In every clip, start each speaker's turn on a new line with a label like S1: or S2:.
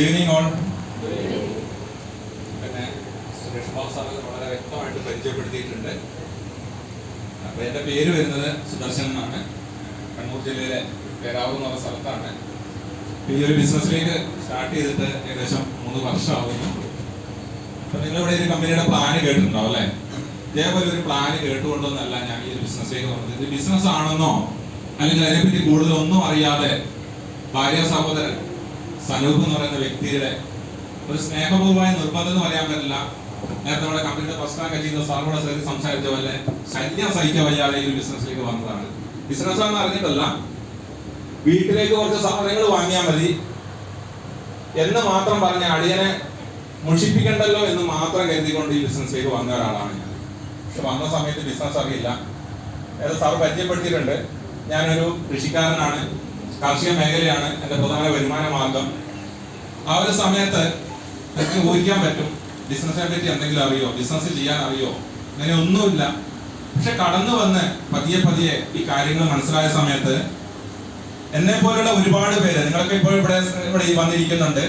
S1: Good evening all. പിന്നെ Suresh Babu sir വളരെ വ്യക്തമായിട്ട് പരിചയപ്പെടുത്തിയിട്ടുണ്ട്. അപ്പോൾ എൻ്റെ പേര് വരുന്നത് സുദർശൻ എന്നാണ്. കണ്ണൂർ ജില്ലയിലെ പേരാവൂർ എന്ന് പറഞ്ഞ സ്ഥലത്താണ്. ഈ ഒരു ബിസിനസ്സിലേക്ക് സ്റ്റാർട്ട് ചെയ്തിട്ട് ഏകദേശം 3 വർഷമാകുന്നു. അപ്പം നിങ്ങളിവിടെ ഒരു കമ്പനിയുടെ പ്ലാന് കേട്ടിട്ടുണ്ടാവും അല്ലേ? ഇതേപോലെ ഒരു പ്ലാന് കേട്ടുകൊണ്ടൊന്നല്ല ഞാൻ ഈ ഒരു ബിസിനസ്സിലേക്ക് വന്നത്. ഇത് ബിസിനസ് ആണെന്നോ അല്ലെങ്കിൽ അതിനെപ്പറ്റി കൂടുതലൊന്നും അറിയാതെ ഭാര്യ സഹോദരൻ സനൂപ് എന്ന് പറയുന്ന വ്യക്തിയുടെ ഒരു സ്നേഹപൂർവമായ നിർബന്ധം എന്ന് പറയാൻ പറ്റില്ല. നേരത്തെ നമ്മുടെ കമ്പനിയുടെ പ്രസ്ഥാനം ചെയ്യുന്ന സാറോടെ ചേർത്ത് സംസാരിച്ച പോലെ ശല്യം സഹിക്കാൻ വയ്യാതെ ഈ ഒരു ബിസിനസ്സിലേക്ക് വന്നതാണ്. ബിസിനസ് ആണെന്ന് അറിഞ്ഞിട്ടല്ല, വീട്ടിലേക്ക് കുറച്ച് സാധനങ്ങൾ വാങ്ങിയാൽ മതി എന്ന് മാത്രം പറഞ്ഞ അടിയനെ മുഷിപ്പിക്കണ്ടല്ലോ എന്ന് മാത്രം കരുതിക്കൊണ്ട് ഈ ബിസിനസ്സിലേക്ക് വന്ന ഒരാളാണ് ഞാൻ. പക്ഷെ വന്ന സമയത്ത് ബിസിനസ് അറിയില്ല. ഏത് സാറ് പരിചയപ്പെടുത്തിയിട്ടുണ്ട്. ഞാനൊരു കൃഷിക്കാരനാണ്, കാർഷിക മേഖലയാണ് എൻ്റെ പ്രധാന വരുമാന മാർഗം. ആ ഒരു സമയത്ത് എനിക്ക് ഊഹിക്കാൻ പറ്റും ബിസിനസ്സിനെ പറ്റി എന്തെങ്കിലും അറിയോ, ബിസിനസ് ചെയ്യാൻ അറിയോ, അങ്ങനെ ഒന്നുമില്ല. പക്ഷെ കടന്നു വന്ന് പതിയെ ഈ കാര്യങ്ങൾ മനസ്സിലായ സമയത്ത് എന്നെ പോലുള്ള ഒരുപാട് പേര്, നിങ്ങളൊക്കെ ഇപ്പോൾ ഇവിടെ വന്നിരിക്കുന്നുണ്ട്,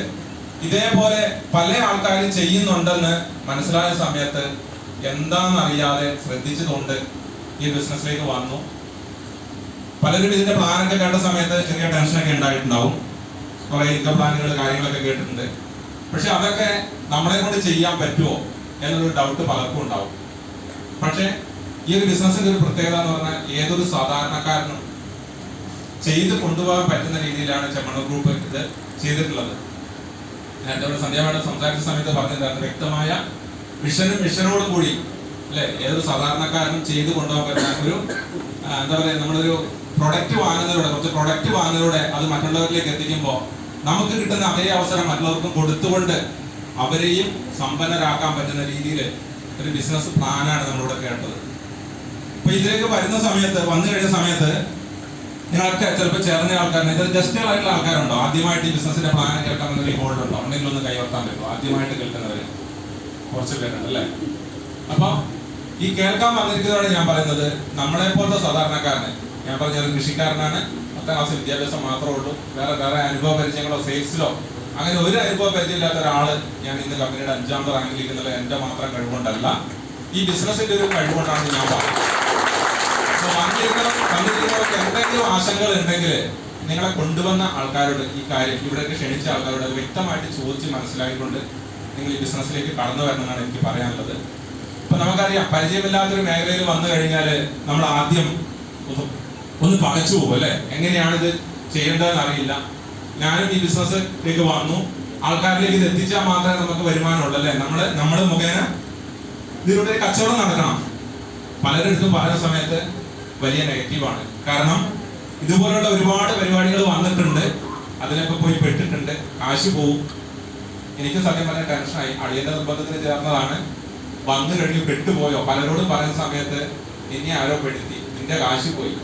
S1: ഇതേപോലെ പല ആൾക്കാരും ചെയ്യുന്നുണ്ടെന്ന് മനസ്സിലായ സമയത്ത് എന്താണെന്നറിയാതെ ശ്രദ്ധിച്ചതുകൊണ്ട് ഈ ബിസിനസ്സിലേക്ക് വന്നു. പലരും ഇതിന്റെ പ്ലാനൊക്കെ കേട്ട സമയത്ത് ചെറിയ ടെൻഷനൊക്കെ ഉണ്ടായിട്ടുണ്ടാവും. കുറെ ഇൻകം പ്ലാനുകൾ കാര്യങ്ങളൊക്കെ കേട്ടിട്ടുണ്ട്. പക്ഷെ അതൊക്കെ നമ്മളെ കൊണ്ട് ചെയ്യാൻ പറ്റുമോ എന്നൊരു ഡൗട്ട് പലർക്കും ഉണ്ടാവും. പക്ഷെ ഈ ഒരു ബിസിനസിന്റെ ഒരു പ്രത്യേകത എന്ന് പറഞ്ഞാൽ ഏതൊരു സാധാരണക്കാരനും ചെയ്ത് കൊണ്ടുപോകാൻ പറ്റുന്ന രീതിയിലാണ് ചെമ്മണ്ണൂർ ഗ്രൂപ്പ് ഇത് ചെയ്തിട്ടുള്ളത്. നേരത്തെ സന്ധ്യ മേഡം സംസാരിച്ച സമയത്ത് പറഞ്ഞിട്ടുണ്ടായിരുന്നു, വ്യക്തമായ മിഷനോടും കൂടി അല്ലെ ഏതൊരു സാധാരണക്കാരനും ചെയ്ത് കൊണ്ടുപോകാൻ പറ്റുന്ന ഒരു എന്താ പറയുക, നമ്മളൊരു കുറച്ച് പ്രൊഡക്റ്റ് വാങ്ങുന്നതിലൂടെ അത് മറ്റുള്ളവരിലേക്ക് എത്തിക്കുമ്പോൾ നമുക്ക് കിട്ടുന്ന അതേ അവസരം മറ്റുള്ളവർക്കും കൊടുത്തുകൊണ്ട് അവരെയും സമ്പന്നരാക്കാൻ പറ്റുന്ന രീതിയിൽ ഒരു ബിസിനസ് പ്ലാനാണ് നമ്മളിവിടെ കേട്ടത്. അപ്പൊ ഇതിലേക്ക് വന്നു കഴിഞ്ഞ സമയത്ത് നിങ്ങളൊക്കെ ചിലപ്പോൾ ചേർന്ന ആൾക്കാരുണ്ട്, ഇത് ജസ്റ്റ് ആയിട്ടുള്ള ആൾക്കാരുണ്ടോ? ആദ്യമായിട്ട് ഈ ബിസിനസിന്റെ പ്ലാൻ കേൾക്കാൻ വന്നൊരു ഹോൾഡ് ഉണ്ടോ? ഉണ്ടെങ്കിൽ ഒന്ന് കൈവർത്താൻ പറ്റുമോ? ആദ്യമായിട്ട് കേൾക്കുന്നവര് കുറച്ച് പേരുണ്ട് അല്ലേ? അപ്പൊ ഈ കേൾക്കാൻ വന്നിരിക്കുന്നതാണ് ഞാൻ പറയുന്നത്. നമ്മളെ പോലത്തെ സാധാരണക്കാരന്, ഞാൻ പറഞ്ഞ കൃഷിക്കാരനാണ്, 10ാം ക്ലാസ് വിദ്യാഭ്യാസം മാത്രമേ ഉള്ളൂ, വേറെ അനുഭവ പരിചയങ്ങളോ സെയിൽസിലോ അങ്ങനെ ഒരു അനുഭവ പരിചയമില്ലാത്ത ഒരാള് ഞാൻ ഇന്ന് കമ്പനിയുടെ 5ാമത്തെ റാങ്കിലിരിക്കുന്നത് എന്റെ മാത്രം കഴിവുകൊണ്ടല്ല, ഈ ബിസിനസിന്റെ ഒരു കഴിവുകൊണ്ടാണ് ഞാൻ പറയുന്നത്. വന്നിരിക്കുന്നവർക്ക് എന്തെങ്കിലും ആശങ്കകൾ ഉണ്ടെങ്കിൽ നിങ്ങളെ കൊണ്ടുവന്ന ആൾക്കാരോട് ഈ കാര്യം, ഇവിടേക്ക് ക്ഷണിച്ച ആൾക്കാരോട് വ്യക്തമായിട്ട് ചോദിച്ച് മനസ്സിലാക്കിക്കൊണ്ട് നിങ്ങൾ ഈ ബിസിനസ്സിലേക്ക് കടന്നു വരണമെന്നാണ് എനിക്ക് പറയാനുള്ളത്. ഇപ്പൊ നമുക്കറിയാം, പരിചയമില്ലാത്തൊരു മേഖലയിൽ വന്നു കഴിഞ്ഞാൽ നമ്മൾ ആദ്യം ഒന്ന് പകച്ചു പോകും അല്ലെ? എങ്ങനെയാണിത് ചെയ്യേണ്ടതെന്ന് അറിയില്ല. ഞാനും ഈ ബിസിനസ്സിലേക്ക് വന്നു, ആൾക്കാരിലേക്ക് ഇത് എത്തിച്ചാൽ മാത്രമേ നമുക്ക് വരുമാനമുള്ളൂ അല്ലെ? നമ്മള് മുഖേന ഇതിലൂടെ കച്ചവടം നടക്കണം. പലരിടത്തും പറയുന്ന സമയത്ത് വലിയ നെഗറ്റീവാണ്. കാരണം ഇതുപോലുള്ള ഒരുപാട് പരിപാടികൾ വന്നിട്ടുണ്ട്, അതിനൊക്കെ പോയി പെട്ടിട്ടുണ്ട്, കാശ് പോവും. എനിക്ക് സത്യം പറഞ്ഞ ടെൻഷനായി. അടിയന്റെ നിർബന്ധത്തിന് ചേർന്നതാണ്, വന്നു കഴിഞ്ഞ് പെട്ടുപോയോ പലരോടും പറയുന്ന സമയത്ത് എന്നെ ആരോ പെടുത്തി, നിന്റെ കാശ് പോയി.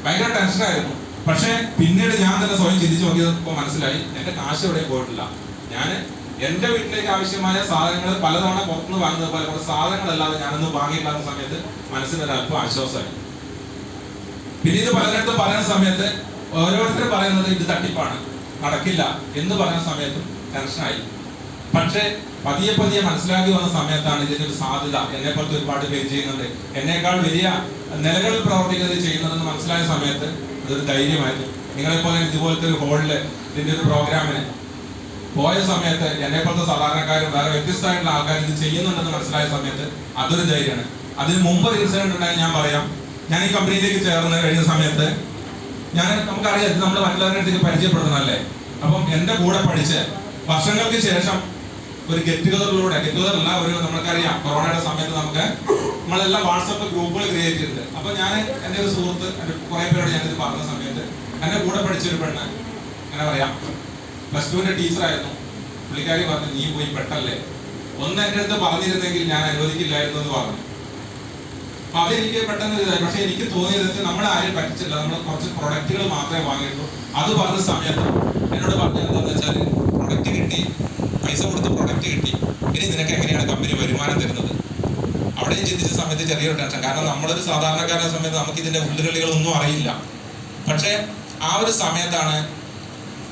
S1: ഭയങ്കര ടെൻഷനായിരുന്നു. പക്ഷെ പിന്നീട് ഞാൻ തന്നെ സ്വയം ചിന്തിച്ചു നോക്കിയപ്പോൾ മനസ്സിലായി, എന്റെ കാശ് എവിടെയും പോയിട്ടില്ല. ഞാൻ എന്റെ വീട്ടിലേക്ക് ആവശ്യമായ സാധനങ്ങൾ പലതവണ പുറത്തുനിന്ന് വാങ്ങുന്നത് പോലെ കുറച്ച് സാധനങ്ങളല്ലാതെ ഞാനൊന്നും വാങ്ങിയില്ലാത്ത സമയത്ത് മനസ്സിനൊരു അല്പം ആശ്വാസമായി. പിന്നെ ഇത് പലരിടത്തും പറയുന്ന സമയത്ത് ഓരോരുത്തരും പറയുന്നത് ഇത് തട്ടിപ്പാണ്, നടക്കില്ല എന്ന് പറയുന്ന സമയത്തും ടെൻഷനായി. പക്ഷെ പതിയെ മനസ്സിലാക്കി വന്ന സമയത്താണ് ഇതിന്റെ ഒരു സാധ്യത, എന്നെ പോലത്തെ ഒരുപാട് പേര് ചെയ്യുന്നുണ്ട്, എന്നേക്കാൾ വലിയ നിലകളിൽ പ്രവർത്തിക്കുന്നത് ചെയ്യുന്നതെന്ന് മനസ്സിലായ സമയത്ത് അതൊരു ധൈര്യമായിരുന്നു. നിങ്ങളെപ്പോലെ ഇതുപോലത്തെ ഒരു ഹോളില് ഇതിന്റെ ഒരു പ്രോഗ്രാമിന് പോയ സമയത്ത് എന്നെ പോലത്തെ സാധാരണക്കാരും വേറെ വ്യത്യസ്തമായിട്ടുള്ള ആൾക്കാർ ഇത് ചെയ്യുന്നുണ്ടെന്ന് മനസ്സിലായ സമയത്ത് അതൊരു ധൈര്യമാണ്. അതിന് മുമ്പ് ഒരു ഇൻസിഡന്റ് ഉണ്ടായി ഞാൻ പറയാം. ഞാൻ ഈ കമ്പനിയിലേക്ക് ചേർന്ന് കഴിഞ്ഞ സമയത്ത് നമുക്കറിയാം, ഇത് നമ്മൾ മറ്റുള്ളവരുടെ അടുത്തേക്ക് പരിചയപ്പെടുന്നതല്ലേ. അപ്പം എന്റെ കൂടെ പഠിച്ച് വർഷങ്ങൾക്ക് ശേഷം ഒരു ഗെറ്റ് ടുഗതറല്ല, നമുക്കറിയാം നമുക്കറിയാം സമയത്ത് നമ്മളെല്ലാം വാട്സപ്പ് ഗ്രൂപ്പുകൾ ക്രിയേറ്റ് ചെയ്തിട്ടുണ്ട്. അപ്പൊ ഞാൻ എന്റെ ഒരു സുഹൃത്ത്, കുറെ പേരോട് ഞാനിത് പറഞ്ഞ സമയത്ത് എന്റെ കൂടെ പഠിച്ചൊരു പെണ്ണ്, അങ്ങനെ പറയാം, +2 ടീച്ചറായിരുന്നു. പുള്ളിക്കാരി പറഞ്ഞു, നീ പോയി പെട്ടല്ലേ, ഒന്ന് എന്റെ അടുത്ത് പറഞ്ഞിരുന്നെങ്കിൽ ഞാൻ അനുവദിക്കില്ലായിരുന്നു എന്ന് പറഞ്ഞു. അപ്പൊ അതെനിക്ക് പെട്ടെന്ന് ഇതായി. പക്ഷെ എനിക്ക് തോന്നിയത് നമ്മൾ ആരെയും പറ്റിച്ചില്ല, നമ്മൾ കുറച്ച് പ്രൊഡക്റ്റുകൾ മാത്രമേ വാങ്ങിയിട്ടുള്ളൂ. അത് പറഞ്ഞ സമയത്ത് എന്നോട് പറഞ്ഞത് എന്താണെന്ന് വെച്ചാൽ, പ്രൊഡക്റ്റ് കിട്ടി, പൈസ കൊടുത്ത് പ്രൊഡക്റ്റ് കിട്ടി, ഇനി നിനക്ക് എങ്ങനെയാണ് കമ്പനി വരുമാനം തരുന്നത്? അവിടെയും ചിന്തിച്ച സമയത്ത് ചെറിയൊരു ടെൻഷൻ. കാരണം നമ്മളൊരു സാധാരണക്കാരുടെ സമയത്ത് നമുക്ക് ഇതിന്റെ ഉള്ളുകളികളൊന്നും അറിയില്ല. പക്ഷെ ആ ഒരു സമയത്താണ്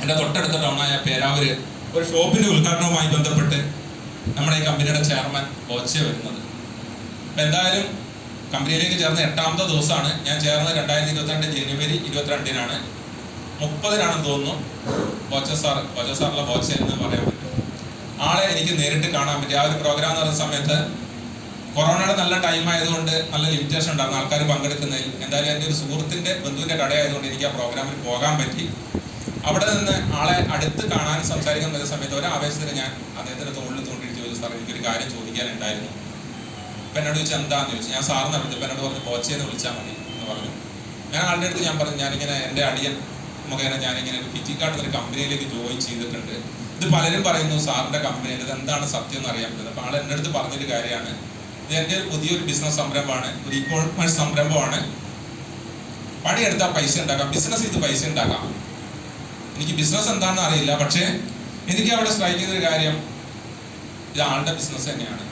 S1: എൻ്റെ തൊട്ടടുത്ത ടൗണായ പേരാവൂര് ഒരു ഷോപ്പിന്റെ ഉദ്ഘാടനവുമായി ബന്ധപ്പെട്ട് നമ്മുടെ ഈ കമ്പനിയുടെ ചെയർമാൻ ബോച്ചെ വരുന്നത്. അപ്പം എന്തായാലും കമ്പനിയിലേക്ക് ചേർന്ന 8ാമത്തെ ദിവസമാണ്. ഞാൻ ചേർന്നത് 2022 ജനുവരി 22-നാണ്. 30-നാണെന്ന് തോന്നുന്നു സാറുള്ള ബോച്ച എന്ന് പറയാൻ പറ്റും. ആളെ എനിക്ക് നേരിട്ട് കാണാൻ പറ്റി. ആ ഒരു പ്രോഗ്രാം എന്ന് പറയുന്ന സമയത്ത് കൊറോണയുടെ നല്ല ടൈം ആയതുകൊണ്ട് നല്ല ലിമിറ്റേഷൻ ഉണ്ടായിരുന്നു ആൾക്കാർ പങ്കെടുക്കുന്നതിൽ. എന്തായാലും എൻ്റെ ഒരു സുഹൃത്തിൻ്റെ ബന്ധുവിൻ്റെ കടയായതുകൊണ്ട് എനിക്ക് ആ പ്രോഗ്രാമിൽ പോകാൻ പറ്റി. അവിടെ നിന്ന് ആളെ അടുത്ത് കാണാൻ സംസാരിക്കാൻ പറ്റുന്ന സമയത്ത് ഒരാവേശത്തിന് ഞാൻ അദ്ദേഹത്തിൻ്റെ തോളിൽ തോണ്ടിയിട്ട് ചോദിച്ചു, സാർ എനിക്കൊരു കാര്യം ചോദിക്കാനുണ്ടായിരുന്നു. അപ്പം എന്നോട് ചോദിച്ചാൽ എന്താണെന്ന് ചോദിച്ചു. ഞാൻ സാറിനെ വിളിച്ചു. അപ്പം എന്നോട് പറഞ്ഞു ബോച്ചയെന്ന് വിളിച്ചാൽ മതി എന്ന് പറഞ്ഞു. ഞാൻ ആളുടെ അടുത്ത് ഞാൻ പറഞ്ഞു, ഞാനിങ്ങനെ എൻ്റെ അടിയൻ മുഖേന ഞാനിങ്ങനെ ഒരു പിറ്റിക്കാട്ട് ഒരു കമ്പനിയിലേക്ക് ജോയിൻ ചെയ്തിട്ടുണ്ട്. ഇത് പലരും പറയുന്നു സാറിൻ്റെ കമ്പനിയിൽ ഇത് എന്താണ് സത്യം എന്ന് അറിയാൻ പറ്റുന്നത്. അപ്പോൾ ആൾ എൻ്റെ അടുത്ത് പറഞ്ഞൊരു കാര്യമാണ്, ഇത് എൻ്റെ പുതിയൊരു ബിസിനസ് സംരംഭമാണ്, ഒരു ഇ-കോമേഴ്സ് സംരംഭമാണ്. പണിയെടുത്താൽ പൈസ ഉണ്ടാക്കാം, ബിസിനസ് ചെയ്ത് പൈസ ഉണ്ടാക്കാം. എനിക്ക് ബിസിനസ് എന്താണെന്ന് അറിയില്ല, പക്ഷേ എനിക്ക് അവിടെ സ്ട്രൈക്ക് ചെയ്തൊരു കാര്യം ഇത് ആളുടെ ബിസിനസ് തന്നെയാണ്.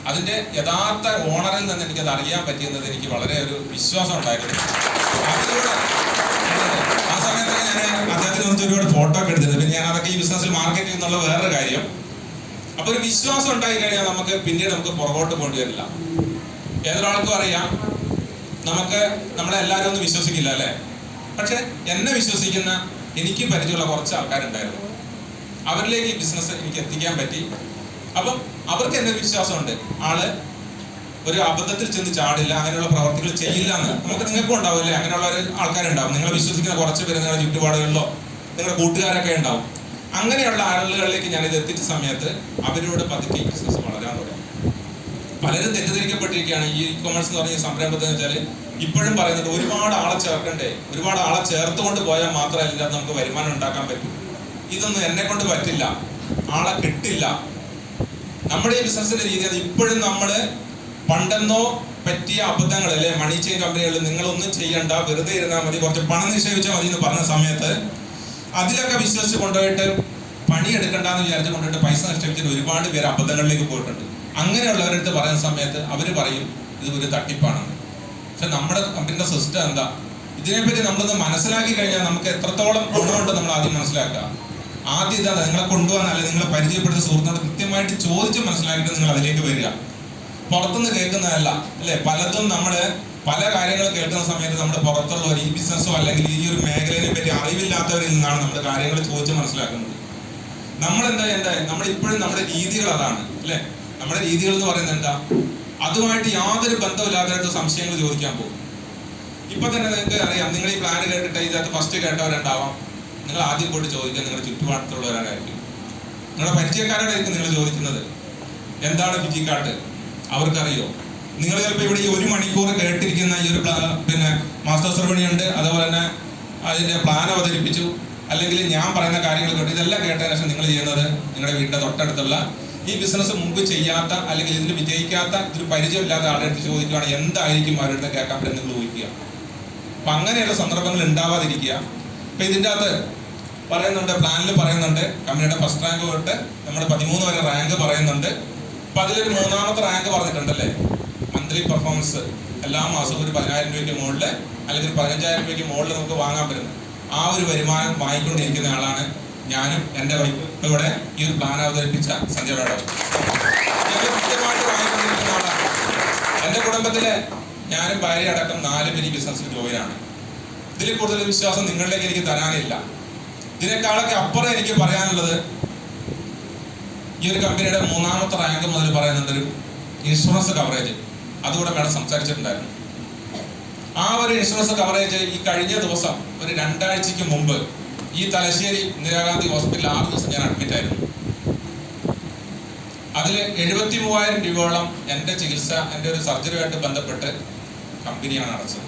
S1: അതിൻ്റെ യഥാർത്ഥ ഓണറിൽ നിന്ന് എനിക്കത് അറിയാൻ പറ്റിയെന്നത് എനിക്ക് വളരെ ഒരു വിശ്വാസം ഉണ്ടായിരുന്നു. അതിലൂടെ ആ സമയത്തൊക്കെ ഞാൻ അദ്ദേഹത്തിന് കുറിച്ച് ഒരുപാട് ഫോട്ടോ ഒക്കെ എടുത്തിട്ടുണ്ട്. പിന്നെ ഞാൻ അതൊക്കെ ഈ ബിസിനസ്സിൽ മാർക്കറ്റ് ചെയ്യുന്നുള്ള വേറൊരു കാര്യം. അപ്പൊ ഒരു വിശ്വാസം ഉണ്ടായി കഴിഞ്ഞാൽ നമുക്ക് പിന്നീട് പുറകോട്ട് പോകേണ്ടി വരില്ല. ഏതൊരാൾക്കും അറിയാം നമ്മളെല്ലാവരും ഒന്നും വിശ്വസിക്കില്ല അല്ലേ. പക്ഷെ എന്നെ വിശ്വസിക്കുന്ന എനിക്ക് പരിചയമുള്ള കുറച്ച് ആൾക്കാരുണ്ടായിരുന്നു. അവരിലേക്ക് ഈ ബിസിനസ് എനിക്ക് എത്തിക്കാൻ പറ്റി. അപ്പം അവർക്ക് എന്നെ വിശ്വാസമുണ്ട്, ആള് ഒരു അബദ്ധത്തിൽ ചെന്ന് ചാടില്ല, അങ്ങനെയുള്ള പ്രവർത്തികൾ ചെയ്യില്ല എന്ന്. നിങ്ങൾക്കും ഉണ്ടാവില്ലേ അങ്ങനെയുള്ള ഒരു ആൾക്കാരുണ്ടാവും. നിങ്ങളെ വിശ്വസിക്കുന്ന കുറച്ച് പേര് നിങ്ങളുടെ ചുറ്റുപാടുകളിലോ നിങ്ങളുടെ കൂട്ടുകാരൊക്കെ ഉണ്ടാവും. അങ്ങനെയുള്ള ആളുകളിലേക്ക് ഞാനിത് എത്തിച്ച സമയത്ത് അവരോട് പതുക്കെ ബിസിനസ് വളരാൻ തുടങ്ങി. പലരും തെറ്റിദ്ധരിക്കപ്പെട്ടിരിക്കുകയാണ് ഈ ഇ-കൊമേഴ്സ് എന്ന് പറഞ്ഞ സംരംഭത്തിൽ വെച്ചാൽ. ഇപ്പോഴും പറയുന്നത് ഒരുപാട് ആളെ ചേർക്കണ്ടേ, ഒരുപാട് ആളെ ചേർത്തുകൊണ്ട് പോയാൽ മാത്രമല്ല നമുക്ക് വരുമാനം ഉണ്ടാക്കാൻ പറ്റും. ഇതൊന്നും എന്നെ കൊണ്ട് പറ്റില്ല, ആളെ കിട്ടില്ല. നമ്മുടെ ഈ ബിസിനസിന്റെ രീതി അത് ഇപ്പോഴും നമ്മള് പണ്ടെന്നോ പറ്റിയ അബദ്ധങ്ങൾ അല്ലെ, മണി ചെയിൻ കമ്പനികളിൽ നിങ്ങളൊന്നും ചെയ്യണ്ട, വെറുതെ ഇരുന്നാൽ മതി, കുറച്ച് പണം നിക്ഷേപിച്ചാൽ മതി എന്ന് പറഞ്ഞ സമയത്ത് അതിലൊക്കെ വിശ്വസിച്ച് കൊണ്ടുപോയിട്ട് പണിയെടുക്കണ്ടെന്ന് വിചാരിച്ച് കൊണ്ടുപോയിട്ട് പൈസ നിക്ഷേപിച്ചിട്ട് ഒരുപാട് പേര് അബദ്ധങ്ങളിലേക്ക് പോയിട്ടുണ്ട്. അങ്ങനെയുള്ളവരടുത്ത് പറയുന്ന സമയത്ത് അവർ പറയും ഇത് ഒരു തട്ടിപ്പാണെന്ന്. പക്ഷെ നമ്മുടെ കമ്പനിയുടെ സിസ്റ്റം എന്താ, ഇതിനെപ്പറ്റി നമ്മളൊന്ന് മനസ്സിലാക്കി കഴിഞ്ഞാൽ നമുക്ക് എത്രത്തോളം ഗുണമുണ്ട് നമ്മൾ ആദ്യം മനസ്സിലാക്കുക. ആദ്യം ഇതാണ്, നിങ്ങളെ കൊണ്ടുപോകാനല്ല, നിങ്ങളെ പരിചയപ്പെടുന്ന സുഹൃത്തിനോട് കൃത്യമായിട്ട് ചോദിച്ച് മനസ്സിലാക്കിയിട്ട് നിങ്ങൾ അതിലേക്ക് വരിക. പുറത്തുനിന്ന് കേൾക്കുന്നതല്ല അല്ലെ. പലതും നമ്മള് പല കാര്യങ്ങൾ കേൾക്കുന്ന സമയത്ത് നമ്മുടെ പുറത്തുള്ളവർ ഈ ബിസിനസ്സോ അല്ലെങ്കിൽ ഈ ഒരു മേഖലയെ പറ്റി അറിവില്ലാത്തവരിൽ നിന്നാണ് നമ്മൾ കാര്യങ്ങൾ ചോദിച്ച് മനസ്സിലാക്കുന്നത്. നമ്മളെന്താ നമ്മളിപ്പോഴും നമ്മുടെ രീതികൾ അതാണ് അല്ലെ. നമ്മുടെ രീതികൾ എന്ന് പറയുന്നത് എന്താ, അതുമായിട്ട് യാതൊരു ബന്ധമില്ലാത്ത സംശയങ്ങൾ ചോദിക്കാൻ പോകും. ഇപ്പൊ തന്നെ നിങ്ങൾക്ക് അറിയാം, നിങ്ങൾ ഈ പ്ലാൻ കേട്ടിട്ട് ഇതിനകത്ത് ഫസ്റ്റ് കേട്ടവരുണ്ടാവാം. നിങ്ങൾ ആദ്യം പോയിട്ട് ചോദിക്കുക നിങ്ങളുടെ ചുറ്റുപാടത്തുള്ളവരായിരിക്കും, നിങ്ങളുടെ പരിചയക്കാരോടായിരിക്കും നിങ്ങൾ ചോദിക്കുന്നത് എന്താണ് പിറ്റിക്കാട്ട്, അവർക്കറിയോ. നിങ്ങൾ ചിലപ്പോൾ ഇവിടെ ഈ 1 മണിക്കൂർ കേട്ടിരിക്കുന്ന ഈ ഒരു മാസ്റ്റർ സെറമണിയുണ്ട്, അതുപോലെ തന്നെ അതിന്റെ പ്ലാൻ അവതരിപ്പിച്ചു, അല്ലെങ്കിൽ ഞാൻ പറയുന്ന കാര്യങ്ങൾ കേട്ടു, ഇതെല്ലാം കേട്ടതിന് ശേഷം നിങ്ങൾ ചെയ്യുന്നത് നിങ്ങളുടെ വീടിന്റെ തൊട്ടടുത്തുള്ള ഈ ബിസിനസ് മുമ്പ് ചെയ്യാത്ത അല്ലെങ്കിൽ ഇതിന് വിജയിക്കാത്ത ഒരു പരിചയമില്ലാത്ത ആളുടെ അടുത്ത് ചോദിക്കുകയാണ് എന്തായിരിക്കും അവരുടെ അടുത്ത് കേൾക്കാൻ പറ്റും നിങ്ങൾ ഊഹിക്കുക. അപ്പൊ അങ്ങനെയുള്ള സന്ദർഭങ്ങൾ ഉണ്ടാവാതിരിക്കുക. അപ്പൊ ഇതിൻ്റെ അകത്ത് പറയുന്നുണ്ട്, പ്ലാനിൽ പറയുന്നുണ്ട് കമ്പനിയുടെ ഫസ്റ്റ് റാങ്ക് തൊട്ട് നമ്മൾ 13 വരെ റാങ്ക് പറയുന്നുണ്ട്. അപ്പൊ അതിലൊരു 3ാമത്തെ റാങ്ക് പറഞ്ഞിട്ടുണ്ടല്ലേ, മന്ത്ലി പെർഫോമൻസ് എല്ലാ മാസവും ഒരു 10,000 രൂപയ്ക്ക് മുകളിൽ അല്ലെങ്കിൽ 15,000 രൂപയ്ക്ക് മുകളിൽ നമുക്ക് വാങ്ങാൻ പറ്റുന്നത്. ആ ഒരു വരുമാനം വാങ്ങിക്കൊണ്ടിരിക്കുന്ന ആളാണ് ഞാനും എൻ്റെ വൈഫ് ഇവിടെ ഈ ഒരു പ്ലാൻ അവതരിപ്പിച്ച സഞ്ജയ് മേഡം. ഞങ്ങൾ കൃത്യമായിട്ട് വാങ്ങിക്കൊണ്ടിരിക്കുന്ന ആളാണ്. എൻ്റെ കുടുംബത്തിലെ ഞാനും ഭാര്യ അടക്കം 4 പേര് ബിസിനസ്സിൽ ജോയിനാണ്. ഇതിൽ കൂടുതൽ വിശ്വാസം നിങ്ങളിലേക്ക് എനിക്ക് തരാനില്ല. ഇതിനേക്കാളൊക്കെ അപ്പുറം എനിക്ക് പറയാനുള്ളത്, ഈ ഒരു കമ്പനിയുടെ 3ാമത്തെ റാങ്ക് മുതൽ പറയുന്നുണ്ട് ഒരു ഇൻഷുറൻസ് കവറേജ്. അതുകൂടെ മേഡം സംസാരിച്ചിട്ടുണ്ടായിരുന്നു. ആ ഒരു ഇൻഷുറൻസ് കവറേജ് ഈ കഴിഞ്ഞ ദിവസം ഒരു 2 ആഴ്ചക്ക് മുമ്പ് ഈ തലശ്ശേരി ഇന്ദിരാഗാന്ധി ഹോസ്പിറ്റലിൽ 6 ദിവസം ഞാൻ അഡ്മിറ്റ് ആയിരുന്നു. അതിൽ 73,000 രൂപയോളം എൻ്റെ ചികിത്സ, എൻ്റെ ഒരു സർജറിയുമായിട്ട് ബന്ധപ്പെട്ട് കമ്പനിയാണ് അടച്ചത്.